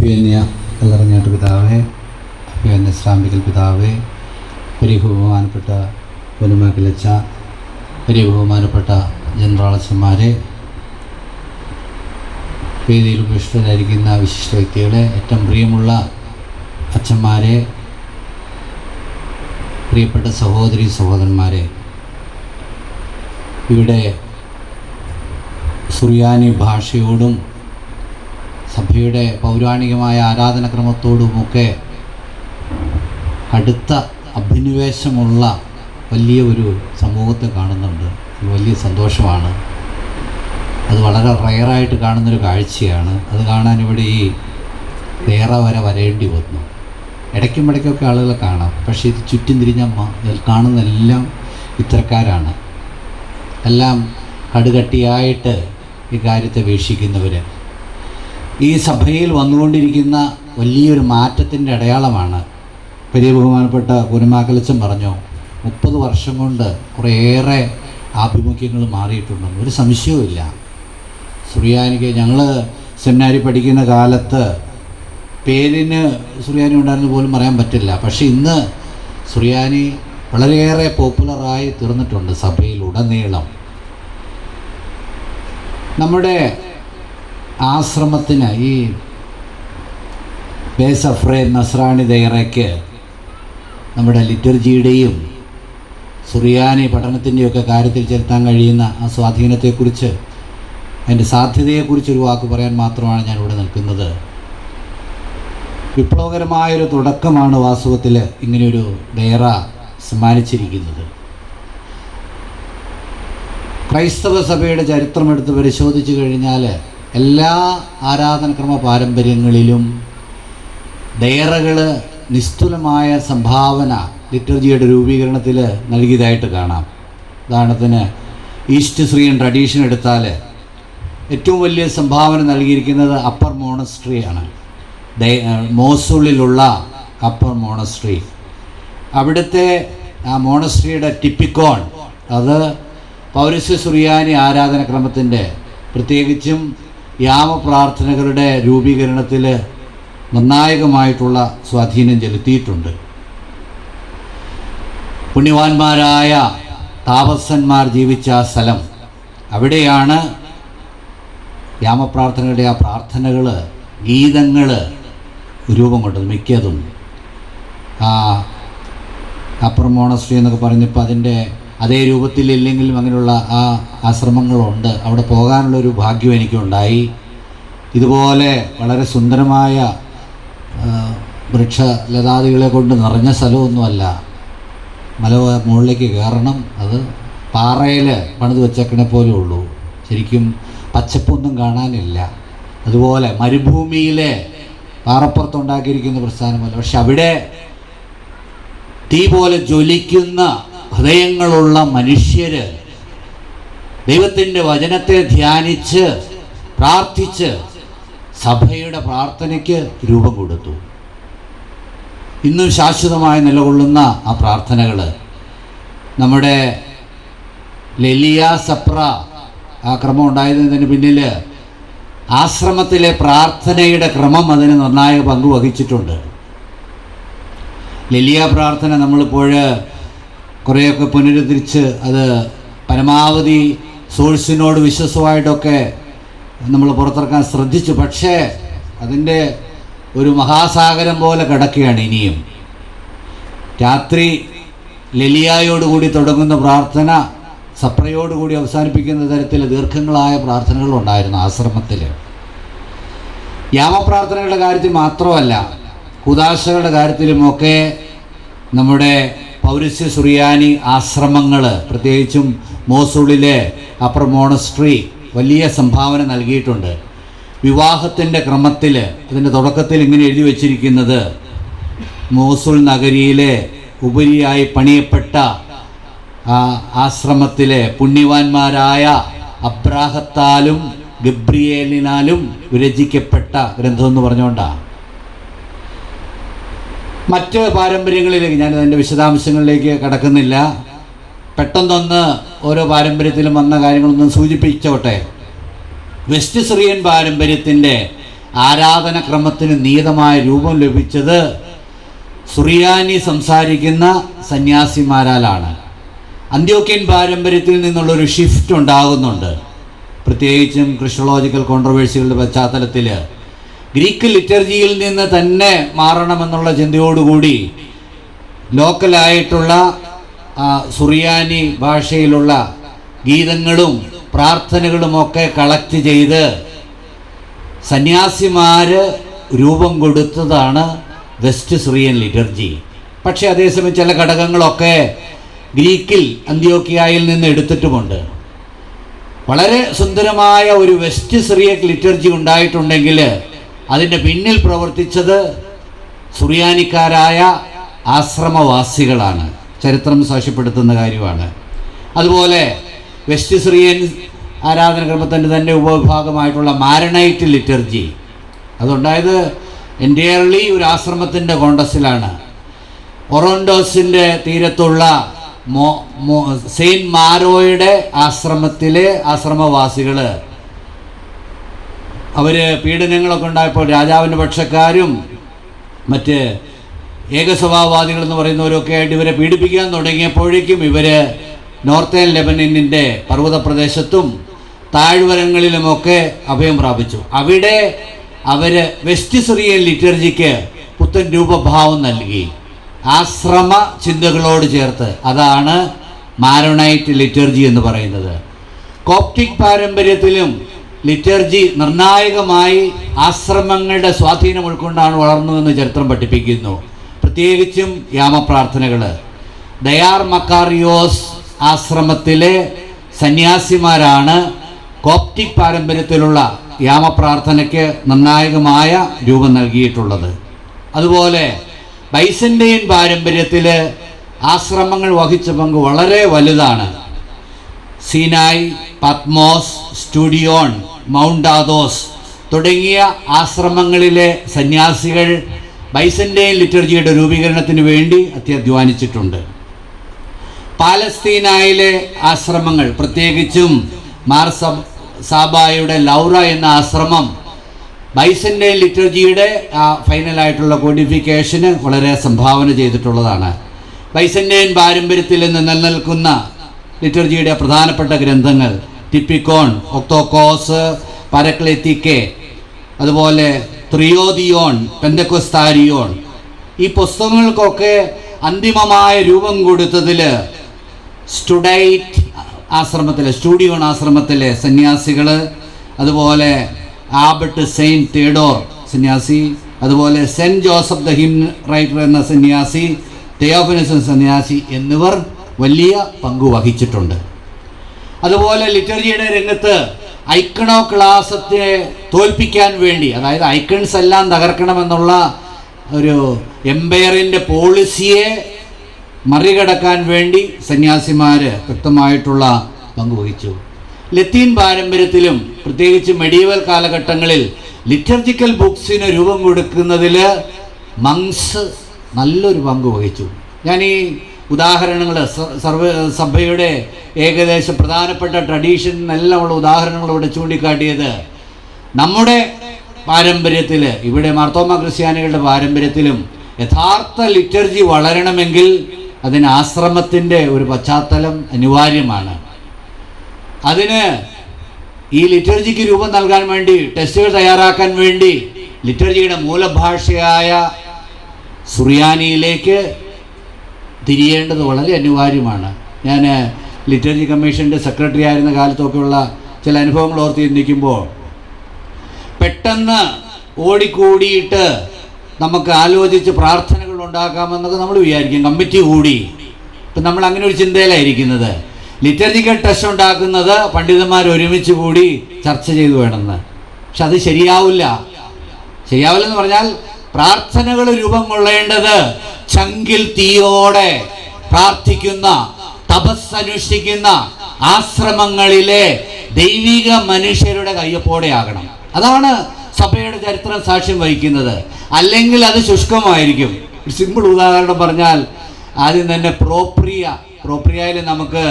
അഭിയന്യ കല്ലറങ്ങാട്ട് പിതാവേ, അഭിയന്യ ശ്രാമ്പിക്കൽ പിതാവേ, വലിയ ബഹുമാനപ്പെട്ട പൊന്നുമാക്കിലച്ച, വലിയ ബഹുമാനപ്പെട്ട ജനറാളച്ചന്മാരെ, വേദിയിൽ ഉപേക്ഷിതരായിരിക്കുന്ന വിശിഷ്ട വ്യക്തികളെ, ഏറ്റവും പ്രിയമുള്ള അച്ഛന്മാരെ, പ്രിയപ്പെട്ട സഹോദരി സഹോദരന്മാരെ, ഇവിടെ സുറിയാനി ഭാഷയോടും സഭയുടെ പൗരാണികമായ ആരാധനക്രമത്തോടുമൊക്കെ അടുത്ത അഭിനിവേശമുള്ള വലിയ ഒരു സമൂഹത്തെ കാണുന്നുണ്ട്. വലിയ സന്തോഷമാണ്. അത് വളരെ റയറായിട്ട് കാണുന്നൊരു കാഴ്ചയാണ്. അത് കാണാൻ ഇവിടെ ഈ വേറെ വരേണ്ടി വന്നു. ഇടയ്ക്കൊക്കെ ആളുകളെ കാണാം, പക്ഷേ ഇത് ചുറ്റും തിരിഞ്ഞമ്മ ഇതിൽ കാണുന്നതെല്ലാം ഇത്തരക്കാരാണ്. എല്ലാം കടുകട്ടിയായിട്ട് ഈ കാര്യത്തെ വീക്ഷിക്കുന്നവർ ഈ സഭയിൽ വന്നുകൊണ്ടിരിക്കുന്ന വലിയൊരു മാറ്റത്തിൻ്റെ അടയാളമാണ്. വലിയ ബഹുമാനപ്പെട്ട കുരുമാക്കലച്ചൻ പറഞ്ഞു, 30 വർഷം കൊണ്ട് കുറേയേറെ ആഭിമുഖ്യങ്ങൾ മാറിയിട്ടുണ്ടെന്ന് ഒരു സംശയവുമില്ല. സുറിയാനിക്ക് ഞങ്ങൾ സെമിനാരി പഠിക്കുന്ന കാലത്ത് പേരിന് സുറിയാനി ഉണ്ടായിരുന്നു പോലും പറയാൻ പറ്റില്ല. പക്ഷേ ഇന്ന് സുറിയാനി വളരെയേറെ പോപ്പുലറായി തീർന്നിട്ടുണ്ട് സഭയിലുടനീളം. നമ്മുടെ ആശ്രമത്തിന് ഈ ബേസ് അഫ്രേം നസ്രാണി ദൈറയ്ക്ക് നമ്മുടെ ലിറ്റർജിയുടെയും സുറിയാനി പഠനത്തിൻ്റെയൊക്കെ കാര്യത്തിൽ ചെലുത്താൻ കഴിയുന്ന ആ സ്വാധീനത്തെക്കുറിച്ച്, അതിൻ്റെ സാധ്യതയെക്കുറിച്ചൊരു വാക്ക് പറയാൻ മാത്രമാണ് ഞാൻ ഇവിടെ നിൽക്കുന്നത്. വിപ്ലവകരമായൊരു തുടക്കമാണ് വാസ്തവത്തിൽ ഇങ്ങനെയൊരു ദൈറ സമ്മാനിച്ചിരിക്കുന്നത്. ക്രൈസ്തവ സഭയുടെ ചരിത്രമെടുത്ത് പരിശോധിച്ചു കഴിഞ്ഞാൽ എല്ലാ ആരാധനക്രമ പാരമ്പര്യങ്ങളിലും ഡയറകൾ നിസ്തുലമായ സംഭാവന ലിറ്റർജിയുടെ രൂപീകരണത്തിൽ നൽകിയതായിട്ട് കാണാം. ഉദാഹരണത്തിന് ഈസ്റ്റ് സിറിയൻ ട്രഡീഷൻ എടുത്താൽ ഏറ്റവും വലിയ സംഭാവന നൽകിയിരിക്കുന്നത് അപ്പർ മോണസ്ട്രിയാണ്. മോസൂളിലുള്ള അപ്പർ മോണസ്ട്രി, അവിടുത്തെ ആ മോണസ്ട്രിയുടെ ടിപ്പിക്കോൺ അത് പൗരസ്യ സുറിയാനി ആരാധനക്രമത്തിൻ്റെ പ്രത്യേകിച്ചും യാമപ്രാർത്ഥനകളുടെ രൂപീകരണത്തിൽ നിർണായകമായിട്ടുള്ള സ്വാധീനം ചെലുത്തിയിട്ടുണ്ട്. പുണ്യവാന്മാരായ താപസന്മാർ ജീവിച്ച ആ സ്ഥലം, അവിടെയാണ് യാമപ്രാർത്ഥനകളുടെ ആ പ്രാർത്ഥനകൾ, ഗീതങ്ങൾ രൂപം കൊണ്ടത് മിക്കതും. ആ അപ്പർ മോണസ്ട്രി എന്നൊക്കെ പറഞ്ഞപ്പോൾ അതിൻ്റെ അതേ രൂപത്തിലില്ലെങ്കിലും അങ്ങനെയുള്ള ആ ആശ്രമങ്ങളുണ്ട്. അവിടെ പോകാനുള്ളൊരു ഭാഗ്യം എനിക്കുണ്ടായി. ഇതുപോലെ വളരെ സുന്ദരമായ വൃക്ഷലതാദികളെ കൊണ്ട് നിറഞ്ഞ സ്ഥലമൊന്നുമല്ല. മുകളിലേക്ക് കയറണം. അത് പാറയിൽ പണിത് വെച്ചേക്കണെ പോലെ ഉള്ളൂ. ശരിക്കും പച്ചപ്പൊന്നും കാണാനില്ല. അതുപോലെ മരുഭൂമിയിലെ പാറപ്പുറത്തുണ്ടാക്കിയിരിക്കുന്ന പ്രസ്ഥാനമല്ല. പക്ഷെ അവിടെ തീ പോലെ ജ്വലിക്കുന്ന ഹൃദയങ്ങളുള്ള മനുഷ്യർ ദൈവത്തിൻ്റെ വചനത്തെ ധ്യാനിച്ച് പ്രാർത്ഥിച്ച് സഭയുടെ പ്രാർത്ഥനയ്ക്ക് രൂപം കൊടുത്തു. ഇന്നും ശാശ്വതമായി നിലകൊള്ളുന്ന ആ പ്രാർത്ഥനകൾ നമ്മുടെ ലെലിയ സപ്ര ആ ക്രമം ഉണ്ടായതിന് പിന്നിൽ ആശ്രമത്തിലെ പ്രാർത്ഥനയുടെ ക്രമം അതിന് നിർണായക പങ്ക് വഹിച്ചിട്ടുണ്ട്. ലെലിയ പ്രാർത്ഥന നമ്മളിപ്പോൾ കുറേയൊക്കെ പുനരുദ്ധരിച്ച് അത് പരമാവധി സോഴ്സിനോട് വിശ്വസമായിട്ടൊക്കെ നമ്മൾ പുറത്തിറക്കാൻ ശ്രദ്ധിച്ചു. പക്ഷേ അതിൻ്റെ ഒരു മഹാസാഗരം പോലെ കിടക്കുകയാണ് ഇനിയും. രാത്രി ലെലിയായോടുകൂടി തുടങ്ങുന്ന പ്രാർത്ഥന സപ്രയോടുകൂടി അവസാനിപ്പിക്കുന്ന തരത്തിൽ ദീർഘങ്ങളായ പ്രാർത്ഥനകളുണ്ടായിരുന്നു ആശ്രമത്തിൽ. യാമപ്രാർത്ഥനകളുടെ കാര്യത്തിൽ മാത്രമല്ല, കുദാശകളുടെ കാര്യത്തിലുമൊക്കെ നമ്മുടെ പൗരസ്യ സുറിയാനി ആശ്രമങ്ങൾ, പ്രത്യേകിച്ചും മോസൂളിലെ അപ്പർ മോണസ്ട്രി വലിയ സംഭാവന നൽകിയിട്ടുണ്ട്. വിവാഹത്തിൻ്റെ ക്രമത്തിൽ അതിൻ്റെ തുടക്കത്തിൽ ഇങ്ങനെ എഴുതി വച്ചിരിക്കുന്നത്, മോസൂൾ നഗരിയിലെ ഉപരിയായി പണിയപ്പെട്ട ആശ്രമത്തിലെ പുണ്യവാന്മാരായ അബ്രാഹത്താലും ഗബ്രിയേലിനാലും വിരചിക്കപ്പെട്ട ഗ്രന്ഥം എന്ന് പറഞ്ഞുകൊണ്ടാണ്. മറ്റ് പാരമ്പര്യങ്ങളിലേക്ക് ഞാൻ അതിൻ്റെ വിശദാംശങ്ങളിലേക്ക് കടക്കുന്നില്ല. പെട്ടെന്നൊന്ന് ഓരോ പാരമ്പര്യത്തിലും വന്ന കാര്യങ്ങളൊന്നും സൂചിപ്പിച്ചോട്ടെ. വെസ്റ്റ് സിറിയൻ പാരമ്പര്യത്തിൻ്റെ ആരാധനക്രമത്തിന് നിയതമായ രൂപം ലഭിച്ചത് സുറിയാനി സംസാരിക്കുന്ന സന്യാസിമാരാലാണ്. അന്ത്യോക്യൻ പാരമ്പര്യത്തിൽ നിന്നുള്ളൊരു ഷിഫ്റ്റ് ഉണ്ടാകുന്നുണ്ട്. പ്രത്യേകിച്ചും ക്രിസ്റ്റോളജിക്കൽ കോൺട്രവേഴ്സികളുടെ പശ്ചാത്തലത്തിൽ ഗ്രീക്ക് ലിറ്റർജിയിൽ നിന്ന് തന്നെ മാറണമെന്നുള്ള ചിന്തയോടുകൂടി ലോക്കലായിട്ടുള്ള സുറിയാനി ഭാഷയിലുള്ള ഗീതങ്ങളും പ്രാർത്ഥനകളുമൊക്കെ കളക്ട് ചെയ്ത് സന്യാസിമാർ രൂപം കൊടുത്തതാണ് വെസ്റ്റ് സിറിയൻ ലിറ്റർജി. പക്ഷേ അതേസമയം ചില ഘടകങ്ങളൊക്കെ ഗ്രീക്കിൽ അന്ത്യോക്യായിൽ നിന്ന് എടുത്തിട്ടുമുണ്ട്. വളരെ സുന്ദരമായ ഒരു വെസ്റ്റ് സിറിയൻ ലിറ്റർജി ഉണ്ടായിട്ടുണ്ടെങ്കിൽ അതിൻ്റെ പിന്നിൽ പ്രവർത്തിച്ചത് സുറിയാനിക്കാരായ ആശ്രമവാസികളാണ്. ചരിത്രം സാക്ഷ്യപ്പെടുത്തുന്ന കാര്യമാണ്. അതുപോലെ വെസ്റ്റ് സിറിയൻ ആരാധനക്രമത്തിൻ്റെ തന്നെ ഉപവിഭാഗമായിട്ടുള്ള മാരണൈറ്റ് ലിറ്റർജി അതുണ്ടായത് എൻറ്റയർലി ഒരു ആശ്രമത്തിൻ്റെ കോണ്ടസിലാണ്. ഒറോണ്ടോസിൻ്റെ തീരത്തുള്ള സെയിൻറ്റ് മാരോയുടെ ആശ്രമത്തിലെ ആശ്രമവാസികൾ അവർ പീഡനങ്ങളൊക്കെ ഉണ്ടായപ്പോൾ രാജാവിൻ്റെ പക്ഷക്കാരും മറ്റ് ഏകസ്വഭാവവാദികളെന്ന് പറയുന്നവരൊക്കെ ആയിട്ട് ഇവരെ പീഡിപ്പിക്കാൻ തുടങ്ങിയപ്പോഴേക്കും ഇവർ നോർത്തേൺ ലെബനനിൻ്റെ പർവ്വത പ്രദേശത്തും താഴ്വരങ്ങളിലുമൊക്കെ അഭയം പ്രാപിച്ചു. അവിടെ അവർ വെസ്റ്റ് സിറിയൻ ലിറ്റർജിക്ക് പുത്തൻ രൂപഭാവം നൽകി, ആശ്രമ ചിന്തകളോട് ചേർത്ത്. അതാണ് മാരോണൈറ്റ് ലിറ്റർജി എന്ന് പറയുന്നത്. കോപ്റ്റിക് പാരമ്പര്യത്തിലും ലിറ്റർജി നിർണായകമായി ആശ്രമങ്ങളുടെ സ്വാധീനം ഉൾക്കൊണ്ടാണ് വളർന്നതെന്ന് ചരിത്രം പഠിപ്പിക്കുന്നു. പ്രത്യേകിച്ചും യാമപ്രാർത്ഥനകൾ. ദയാർ മക്കാറിയോസ് ആശ്രമത്തിലെ സന്യാസിമാരാണ് കോപ്റ്റിക് പാരമ്പര്യത്തിലുള്ള യാമപ്രാർത്ഥനയ്ക്ക് നിർണായകമായ രൂപം നൽകിയിട്ടുള്ളത്. അതുപോലെ ബൈസന്റൈൻ പാരമ്പര്യത്തിൽ ആശ്രമങ്ങൾ വഹിച്ച പങ്ക് വളരെ വലുതാണ്. സീനായ്, പത്മോസ്, സ്റ്റുഡിയോൺ, മൗണ്ട് ആഥോസ് തുടങ്ങിയ ആശ്രമങ്ങളിലെ സന്യാസികൾ ബൈസന്റൈൻ ലിറ്റർജിയുടെ രൂപീകരണത്തിന് വേണ്ടി അത്യധ്വാനിച്ചിട്ടുണ്ട്. പാലസ്തീനായിലെ ആശ്രമങ്ങൾ, പ്രത്യേകിച്ചും മാർ സാബായുടെ ലൗറ എന്ന ആശ്രമം ബൈസന്റൈൻ ലിറ്റർജിയുടെ ഫൈനലായിട്ടുള്ള കോഡിഫിക്കേഷന് വളരെ സംഭാവന ചെയ്തിട്ടുള്ളതാണ്. ബൈസന്റൈൻ പാരമ്പര്യത്തിൽ നിന്ന് നിലനിൽക്കുന്ന ലിറ്റർജിയുടെ പ്രധാനപ്പെട്ട ഗ്രന്ഥങ്ങൾ ടിപ്പിക്കോൺ, ഒക്തോക്കോസ്, പരക്ലെത്തിക്കെ, അതുപോലെ ത്രിയോദിയോൺ, പെന്തക്കൊസ്താരിയോൺ. ഈ പുസ്തകങ്ങൾക്കൊക്കെ അന്തിമമായ രൂപം കൊടുത്തതിൽ സ്റ്റുഡിയോൺ ആശ്രമത്തിലെ സന്യാസികൾ, അതുപോലെ ആബട്ട് സെയിൻറ്റ് തിയഡോർ സന്യാസി, അതുപോലെ saint Joseph the hymn writer എന്ന സന്യാസി, തെയോഫനസ് സന്യാസി എന്നിവർ വലിയ പങ്ക് വഹിച്ചിട്ടുണ്ട്. അതുപോലെ ലിറ്റർജിയുടെ രംഗത്ത് ഐക്കണോ ക്ലാസത്തെ തോൽപ്പിക്കാൻ വേണ്ടി, അതായത് ഐക്കൺസ് എല്ലാം തകർക്കണമെന്നുള്ള ഒരു എംപയറിൻ്റെ പോളിസിയെ മറികടക്കാൻ വേണ്ടി സന്യാസിമാർ വ്യക്തമായിട്ടുള്ള പങ്കുവഹിച്ചു. ലത്തീൻ പാരമ്പര്യത്തിലും പ്രത്യേകിച്ച് മെഡീവൽ കാലഘട്ടങ്ങളിൽ ലിറ്റർജിക്കൽ ബുക്സിന് രൂപം കൊടുക്കുന്നതിൽ മങ്സ് നല്ലൊരു പങ്ക് വഹിച്ചു. ഞാൻ ഈ ഉദാഹരണങ്ങൾ സഭയുടെ ഏകദേശം പ്രധാനപ്പെട്ട ട്രഡീഷൻ എല്ലാമുള്ള ഉദാഹരണങ്ങൾ ഇവിടെ ചൂണ്ടിക്കാട്ടിയത് നമ്മുടെ പാരമ്പര്യത്തിൽ, ഇവിടെ മാർത്തോമ ക്രിസ്ത്യാനികളുടെ പാരമ്പര്യത്തിലും യഥാർത്ഥ ലിറ്റർജി വളരണമെങ്കിൽ അതിന് ആശ്രമത്തിൻ്റെ ഒരു പശ്ചാത്തലം അനിവാര്യമാണ്. അതിന് ഈ ലിറ്റർജിക്ക് രൂപം നൽകാൻ വേണ്ടി ടെസ്റ്റുകൾ തയ്യാറാക്കാൻ വേണ്ടി ലിറ്റർജിയുടെ മൂലഭാഷയായ സുറിയാനിയിലേക്ക് തിരിയേണ്ടത് വളരെ അനിവാര്യമാണ്. ഞാൻ ലിറ്റർജി കമ്മീഷൻ്റെ സെക്രട്ടറി ആയിരുന്ന കാലത്തൊക്കെയുള്ള ചില അനുഭവങ്ങൾ ഓർത്ത് ചിന്തിക്കുമ്പോൾ പെട്ടെന്ന് ഓടിക്കൂടിയിട്ട് നമുക്ക് ആലോചിച്ച് പ്രാർത്ഥനകൾ ഉണ്ടാക്കാമെന്നൊക്കെ നമ്മൾ വിചാരിക്കും. കമ്മിറ്റി കൂടി ഇപ്പം നമ്മൾ അങ്ങനെ ഒരു ചിന്തയിലായിരിക്കുന്നത്. ലിറ്റർജിക്കൽ ടെസ്റ്റ് ഉണ്ടാക്കുന്നത് പണ്ഡിതന്മാർ ഒരുമിച്ച് കൂടി ചർച്ച ചെയ്തു വേണമെന്ന്. പക്ഷെ അത് ശരിയാവില്ലെന്ന് പറഞ്ഞാൽ പ്രാർത്ഥനകൾ രൂപം കൊള്ളേണ്ടത് ചങ്കിൽ തീയോടെ പ്രാർത്ഥിക്കുന്ന, തപസ്സനുഷ്ഠിക്കുന്ന ആശ്രമങ്ങളിലെ ദൈവിക മനുഷ്യരുടെ കയ്യൊപ്പോടെയാകണം. അതാണ് സഭയുടെ ചരിത്രം സാക്ഷ്യം വഹിക്കുന്നത്. അല്ലെങ്കിൽ അത് ശുഷ്കമായിരിക്കും. ഒരു സിമ്പിൾ ഉദാഹരണം പറഞ്ഞാൽ, ആദ്യം തന്നെ പ്രോപ്രിയയിൽ നമുക്ക്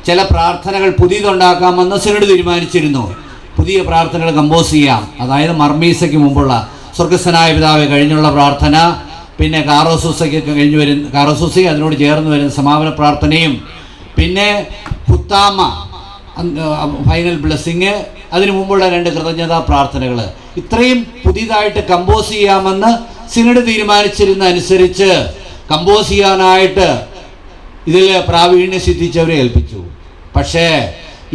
ചില പ്രാർത്ഥനകൾ പുതിയതുണ്ടാക്കാമെന്ന് സിനഡ് തീരുമാനിച്ചിരുന്നു. പുതിയ പ്രാർത്ഥനകൾ കമ്പോസ് ചെയ്യാം. അതായത് മർമീസയ്ക്ക് മുമ്പുള്ള സ്വർഗസ്ഥനായ പിതാവേ കഴിഞ്ഞുള്ള പ്രാർത്ഥന, പിന്നെ കാറോസൂസയ്ക്ക് കഴിഞ്ഞു വരുന്ന കാറോസൂസി അതിനോട് ചേർന്ന് വരുന്ന സമാപന പ്രാർത്ഥനയും, പിന്നെ ഹുത്താമ ഫൈനൽ ബ്ലെസ്സിങ്, അതിനു മുമ്പുള്ള 2 കൃതജ്ഞതാ പ്രാർത്ഥനകൾ, ഇത്രയും പുതിയതായിട്ട് കമ്പോസ് ചെയ്യാമെന്ന് സിനഡ് തീരുമാനിച്ചിരുന്ന അനുസരിച്ച് കമ്പോസ് ചെയ്യാനായിട്ട് ഇതിൽ പ്രാവീണ്യം സിദ്ധിച്ചവരെ ഏൽപ്പിച്ചു. പക്ഷേ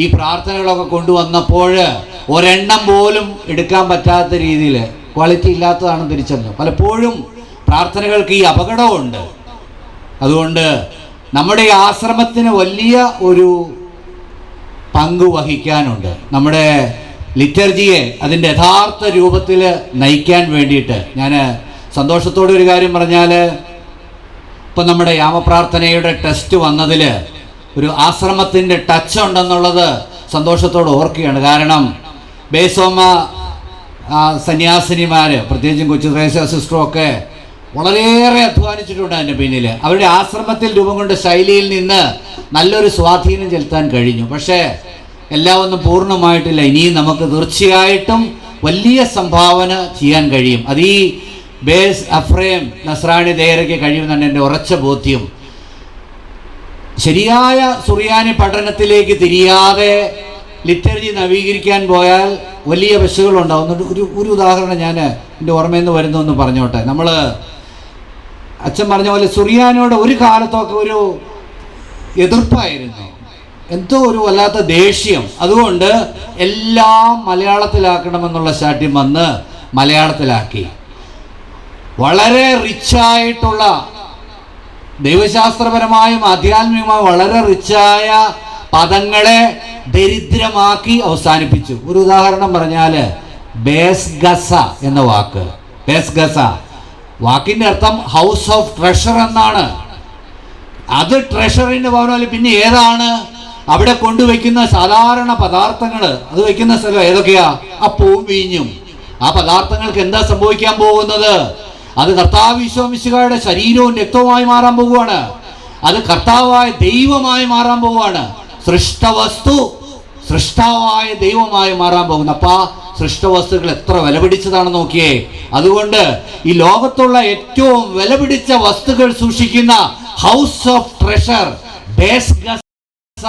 ഈ പ്രാർത്ഥനകളൊക്കെ കൊണ്ടുവന്നപ്പോൾ ഒരെണ്ണം പോലും എടുക്കാൻ പറ്റാത്ത രീതിയിൽ ക്വാളിറ്റി ഇല്ലാത്തതാണെന്ന് തിരിച്ചറിഞ്ഞു. പലപ്പോഴും പ്രാർത്ഥനകൾക്ക് ഈ അപകടമുണ്ട്. അതുകൊണ്ട് നമ്മുടെ ഈ ആശ്രമത്തിന് വലിയ ഒരു പങ്ക് വഹിക്കാനുണ്ട്. നമ്മുടെ ലിറ്റർജിയെ അതിൻ്റെ യഥാർത്ഥ രൂപത്തിൽ നയിക്കാൻ വേണ്ടിയിട്ട് ഞാൻ സന്തോഷത്തോടെ ഒരു കാര്യം പറഞ്ഞാൽ, ഇപ്പം നമ്മുടെ യാമപ്രാർത്ഥനയുടെ ടെസ്റ്റ് വന്നതിൽ ഒരു ആശ്രമത്തിൻ്റെ ടച്ച് ഉണ്ടെന്നുള്ളത് സന്തോഷത്തോടെ ഓർക്കുകയാണ്. കാരണം ബേസോമ സന്യാസിനിമാർ, പ്രത്യേകിച്ചും കൊച്ചു ത്രേസ്യ സിസ്റ്ററൊക്കെ വളരെയേറെ അധ്വാനിച്ചിട്ടുണ്ട് അതിൻ്റെ പിന്നിൽ. അവരുടെ ആശ്രമത്തിൽ രൂപം കൊണ്ട ശൈലിയിൽ നിന്ന് നല്ലൊരു സ്വാധീനം ചെലുത്താൻ കഴിഞ്ഞു. പക്ഷേ എല്ലാം ഒന്നും പൂർണ്ണമായിട്ടില്ല. ഇനിയും നമുക്ക് തീർച്ചയായിട്ടും വലിയ സംഭാവന ചെയ്യാൻ കഴിയും. അത് ഈ ബേസ് അഫ്രേം നസ്രാണി ദേയറയ്ക്ക് കഴിയുമെന്നാണ് എൻ്റെ ഉറച്ച ബോധ്യം. ശരിയായ സുറിയാനി പഠനത്തിലേക്ക് തിരിയാതെ ലിറ്റർജി നവീകരിക്കാൻ പോയാൽ വലിയ വശങ്ങളുണ്ടാവും. ഒരു ഉദാഹരണം ഞാൻ എൻ്റെ ഓർമ്മയിൽ നിന്ന് വരുന്നതെന്ന് പറഞ്ഞോട്ടെ. നമ്മൾ അച്ഛൻ പറഞ്ഞ പോലെ സുറിയാനിയോട് ഒരു കാലത്തൊക്കെ ഒരു എതിർപ്പായിരുന്നു, എന്തോ ഒരു വല്ലാത്ത ദേഷ്യം. അതുകൊണ്ട് എല്ലാം മലയാളത്തിലാക്കണമെന്നുള്ള ശാഠ്യം വന്ന് മലയാളത്തിലാക്കി. വളരെ റിച്ചായിട്ടുള്ള ദൈവശാസ്ത്രപരമായും ആധ്യാത്മികമായും വളരെ റിച്ചായ പദങ്ങളെ ദരിദ്രമാക്കി അവസാനിപ്പിച്ചു. ഒരു ഉദാഹരണം പറഞ്ഞാൽ ബേസ്ഗസ എന്ന വാക്ക്, ബേസ്ഗസ വാക്കിൻ്റെ അർത്ഥം ഹൗസ് ഓഫ് ട്രഷർ എന്നാണ്. അത് ട്രഷറിൻ്റെ ഭവനം. പിന്നെ ഏതാണ് അവിടെ കൊണ്ടുവയ്ക്കുന്ന സാധാരണ പദാർത്ഥങ്ങൾ? അത് വയ്ക്കുന്ന സ്ഥലം ഏതൊക്കെയാ? അപ്പവും വീഞ്ഞും. ആ പദാർത്ഥങ്ങൾക്ക് എന്താ സംഭവിക്കാൻ പോകുന്നത്? അത് കർത്താവ് ഈശോ മിശിഹായുടെ ശരീരവും രക്തവുമായി മാറാൻ പോവുകയാണ്. അത് കർത്താവായ ദൈവമായി മാറാൻ പോവുകയാണ്. സൃഷ്ടവസ്തു സൃഷ്ടാവായ ദൈവമായി മാറാൻ പോകുന്നു. അപ്പോൾ ആ സൃഷ്ടവസ്തുക്കൾ എത്ര വില പിടിച്ചതാണെന്ന് നോക്കിയേ. അതുകൊണ്ട് ഈ ലോകത്തുള്ള ഏറ്റവും വില പിടിച്ച വസ്തുക്കൾ സൂക്ഷിക്കുന്ന ഹൗസ് ഓഫ് ട്രഷർ ബേസ്ഗസ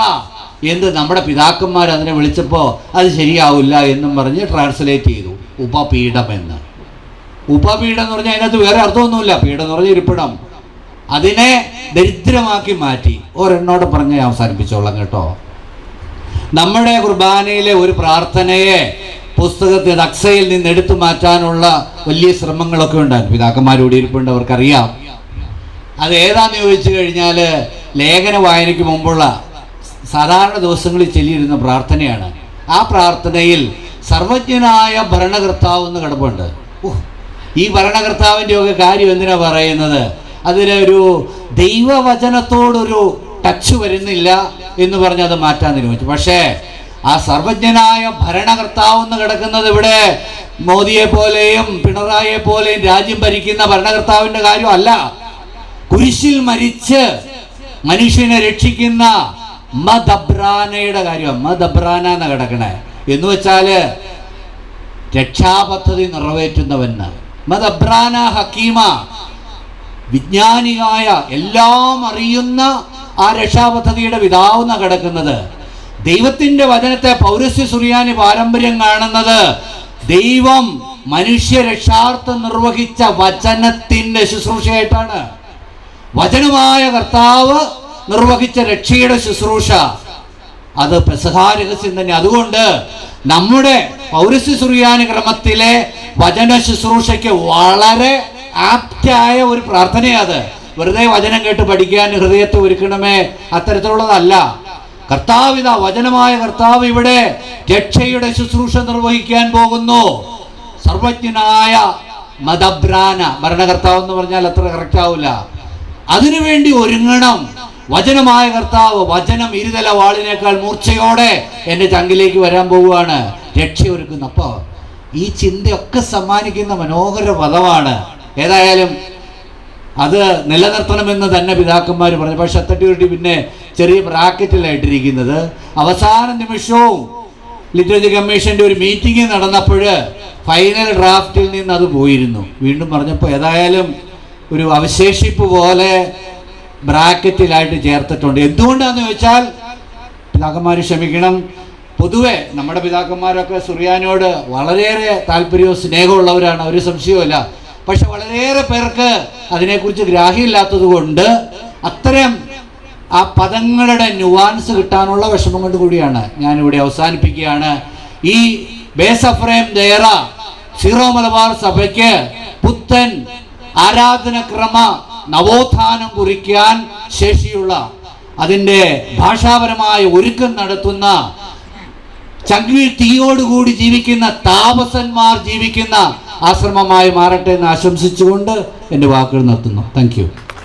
എന്ന് നമ്മുടെ പിതാക്കന്മാർ അതിനെ വിളിച്ചപ്പോൾ അത് ശരിയാവില്ല എന്നും പറഞ്ഞ് ട്രാൻസ്ലേറ്റ് ചെയ്തു ഉപപീഠം എന്ന്. ഉപപീഠം എന്ന് പറഞ്ഞാൽ അതിനകത്ത് വേറെ അർത്ഥമൊന്നുമില്ല. പീഠം എന്ന് പറഞ്ഞാൽ ഇരിപ്പിടം. അതിനെ ദരിദ്രമാക്കി മാറ്റി. ഒരെണ്ണോട് പറഞ്ഞ് അവസാനിപ്പിച്ചോളാം കേട്ടോ. നമ്മുടെ കുർബാനയിലെ ഒരു പ്രാർത്ഥനയെ പുസ്തകത്തിൽ അക്സയിൽ നിന്ന് എടുത്തു മാറ്റാനുള്ള വലിയ ശ്രമങ്ങളൊക്കെ ഉണ്ടായിരുന്നു. പിതാക്കന്മാരോട് ഇരിപ്പുണ്ട്, അവർക്കറിയാം. അത് ഏതാന്ന് ചോദിച്ചു കഴിഞ്ഞാൽ ലേഖന വായനയ്ക്ക് മുമ്പുള്ള സാധാരണ ദിവസങ്ങളിൽ ചൊല്ലിയിരുന്ന പ്രാർത്ഥനയാണ്. ആ പ്രാർത്ഥനയിൽ സർവജ്ഞനായ ഭരണകർത്താവ് എന്ന് കിടപ്പുണ്ട്. ഈ ഭരണകർത്താവിൻ്റെ ഒക്കെ കാര്യം എന്തിനാ പറയുന്നത്? അതിലൊരു ദൈവവചനത്തോടൊരു ടച്ച് വരുന്നില്ല എന്ന് പറഞ്ഞ് അത് മാറ്റാൻ തീരുമാനിച്ചു. പക്ഷേ ആ സർവജ്ഞനായ ഭരണകർത്താവ് എന്ന് കിടക്കുന്നത് ഇവിടെ മോദിയെ പോലെയും പിണറായിയെ പോലെയും രാജ്യം ഭരിക്കുന്ന ഭരണകർത്താവിൻ്റെ കാര്യമല്ല. കുരിശിൽ മരിച്ച് മനുഷ്യനെ രക്ഷിക്കുന്ന മദബ്രാനയുടെ കാര്യം. മദബ്രാന എന്ന് കിടക്കണേ എന്ന് വെച്ചാല് രക്ഷാപദ്ധതി നിറവേറ്റുന്നവന്. മദബ്രാന ഹക്കീമ, വിജ്ഞാനിയായ എല്ലാം അറിയുന്ന ആ രക്ഷാപദ്ധതിയുടെ പിതാവെന്ന കിടക്കുന്നത്. ദൈവത്തിന്റെ വചനത്തെ പൗരസ്ത്യ സുറിയാനി പാരമ്പര്യം കാണുന്നത് ദൈവം മനുഷ്യ രക്ഷാർത്ഥം നിർവഹിച്ച വചനത്തിന്റെ ശുശ്രൂഷയായിട്ടാണ്. വചനമായ കർത്താവ് നിർവഹിച്ച രക്ഷയുടെ ശുശ്രൂഷ അത് പെസഹാ രഹസ്യം തന്നെ. അതുകൊണ്ട് നമ്മുടെ പൗരസ്ത്യ സുറിയാനി ക്രമത്തിലെ വചന ശുശ്രൂഷയ്ക്ക് വളരെ ആപ്റ്റായ ഒരു പ്രാർത്ഥനയത്. വെറുതെ വചനം കേട്ട് പഠിക്കാൻ ഹൃദയത്തെ ഒരുക്കണമേ, അത്തരത്തിലുള്ളതല്ല. കർത്താവിത വചനമായ കർത്താവ് ഇവിടെ രക്ഷയുടെ ശുശ്രൂഷ നിർവഹിക്കാൻ പോകുന്നു. സർവജ്ഞനായ മദബ്രാന, ഭരണകർത്താവ് എന്ന് പറഞ്ഞാൽ അത്ര കറക്റ്റ് ആവില്ല. അതിനുവേണ്ടി ഒരുങ്ങണം. വചനമായ കർത്താവ്, വചനം ഇരുതല വാളിനേക്കാൾ മൂർച്ചയോടെ എൻ്റെ ചങ്കിലേക്ക് വരാൻ പോവുകയാണ്, രക്ഷയൊരുക്കുന്നു. അപ്പോൾ ഈ ചിന്തയൊക്കെ സമ്മാനിക്കുന്ന മനോഹര പദമാണ്. ഏതായാലും അത് നിലനിർത്തണമെന്ന് തന്നെ പിതാക്കന്മാർ പറഞ്ഞു. പക്ഷെ തട്ടിയുരുട്ടി പിന്നെ ചെറിയ ബ്രാക്കറ്റിലായിട്ടിരിക്കുന്നത് അവസാന നിമിഷവും ലിറ്ററേച്ചർ കമ്മീഷൻ്റെ ഒരു മീറ്റിംഗ് നടന്നപ്പോൾ ഫൈനൽ ഡ്രാഫ്റ്റിൽ നിന്ന് അത് പോയിരുന്നു. വീണ്ടും പറഞ്ഞപ്പോൾ ഏതായാലും ഒരു അവശേഷിപ്പ് പോലെ ബ്രാക്കറ്റിലായിട്ട് ചേർത്തിട്ടുണ്ട്. എന്തുകൊണ്ടാണെന്ന് ചോദിച്ചാൽ, പിതാക്കന്മാർ ക്ഷമിക്കണം, പൊതുവെ നമ്മുടെ പിതാക്കന്മാരൊക്കെ സുറിയാനിയോട് വളരെയേറെ താല്പര്യവും സ്നേഹമുള്ളവരാണ്, ഒരു സംശയവുമില്ല. പക്ഷെ വളരെയേറെ പേർക്ക് അതിനെക്കുറിച്ച് ഗ്രാഹ്യമില്ലാത്തത് കൊണ്ട് അത്തരം ആ പദങ്ങളുടെ ന്യൂവാൻസ് കിട്ടാനുള്ള വിഷമം കൊണ്ട് കൂടിയാണ് ഞാനിവിടെ അവസാനിപ്പിക്കുകയാണ്. ഈ ബേസ് എഫ്രേം ദയറ സീറോ മലബാർ സഭയ്ക്ക് പുത്തൻ ആരാധനക്രമ നവോത്ഥാനം കുറിക്കാൻ ശേഷിയുള്ള, അതിൻ്റെ ഭാഷാപരമായ ഒരുക്കം നടത്തുന്ന, ചങ്കിൽ തീയോടുകൂടി ജീവിക്കുന്ന താപസന്മാർ ജീവിക്കുന്ന ആശ്രമമായി മാറട്ടെ എന്ന് ആശംസിച്ചുകൊണ്ട് എൻ്റെ വാക്കുകൾ നിർത്തുന്നു. Thank you.